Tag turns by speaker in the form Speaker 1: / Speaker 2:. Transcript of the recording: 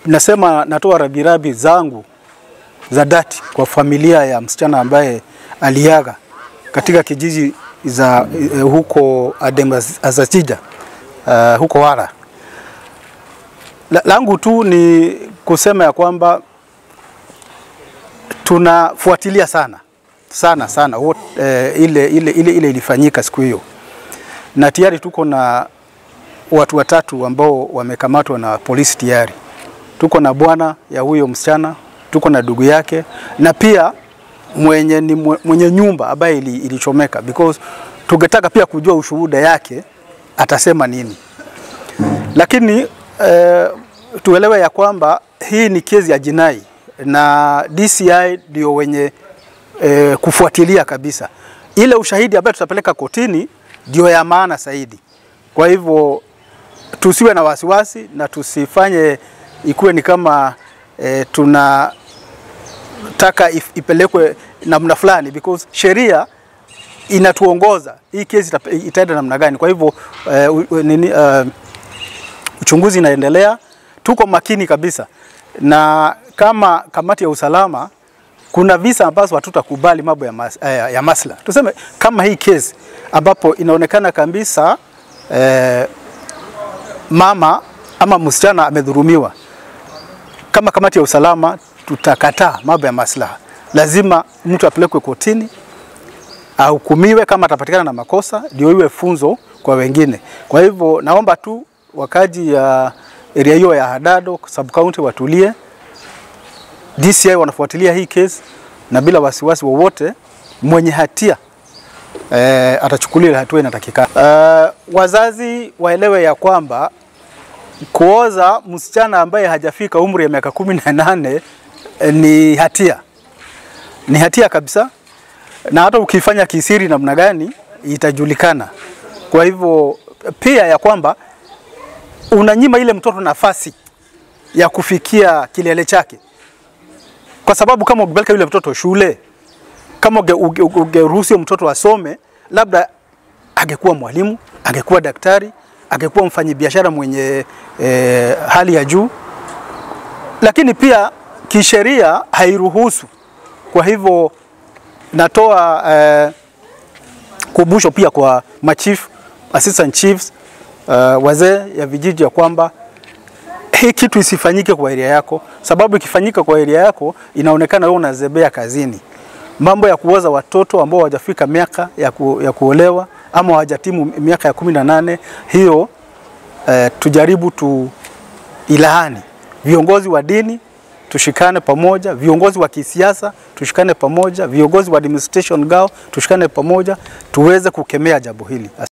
Speaker 1: Nasema natoa rabirabi zangu za dhati kwa familia ya msichana ambaye aliaga katika kijiji za huko Azazija, huko Wara. Langu tu ni kusema ya kwamba tunafuatilia sana ile ilifanyika siku hiyo, na tayari tuko na watu watatu ambao wamekamatwa na polisi tayari. Tuko na bwana ya huyo msichana, tuko na ndugu yake, na pia mwenye nyumba ambaye ilichomeka, because tungetaka pia kujua ushuhuda yake atasema nini. Lakini tuelewe ya kwamba hii ni kesi ya jinai na DCI ndio wenye kufuatilia kabisa. Ile ushahidi ambaye tutapeleka kotini ndio ya maana zaidi. Kwa hivyo tusiwe na wasiwasi na tusifanye ikuwe ni kama tunataka ipelekwe namna fulani, because sheria inatuongoza hii kesi itaenda namna gani. Kwa hivyo uchunguzi inaendelea, tuko makini kabisa, na kama kamati ya usalama kuna visa ambazo hatutakubali mambo ya masla. Tuseme kama hii kesi ambapo inaonekana kabisa mama ama msichana amedhulumiwa, kama kamati ya usalama tutakataa mambo ya maslaha. Lazima mtu apelekwe kotini, ahukumiwe kama atapatikana na makosa, ndio iwe funzo kwa wengine. Kwa hivyo naomba tu wakaji ya area hiyo ya Hadado sub county watulie. DCI wanafuatilia hii kesi na bila wasiwasi wowote mwenye hatia atachukuliwa hatua inatakikana. Wazazi waelewe ya kwamba kuoza msichana ambaye hajafika umri ya miaka 18 ni hatia. Ni hatia kabisa, na hata ukifanya kisiri namna gani itajulikana. Kwa hivyo pia ya kwamba unanyima ile mtoto nafasi ya kufikia kilele chake, kwa sababu kama ukipeleka yule mtoto shule, kama ungeruhusu mtoto asome, labda angekuwa mwalimu, angekuwa daktari, angekuwa mfanyabiashara mwenye hali ya juu. Lakini pia kisheria hairuhusu. Kwa hivyo natoa kumbusho pia kwa machief, assistant chiefs, wazee ya vijiji ya kwamba hii kitu isifanyike kwa area yako, sababu ikifanyika kwa area yako inaonekana wewe unazebea kazini. Mambo ya kuoza watoto ambao hawajafika miaka ya kuolewa ama hawajatimu miaka ya 18, hiyo tujaribu ilahani. Viongozi wa dini tushikane pamoja, viongozi wa kisiasa tushikane pamoja, viongozi wa administration gao tushikane pamoja, tuweze kukemea jambo hili.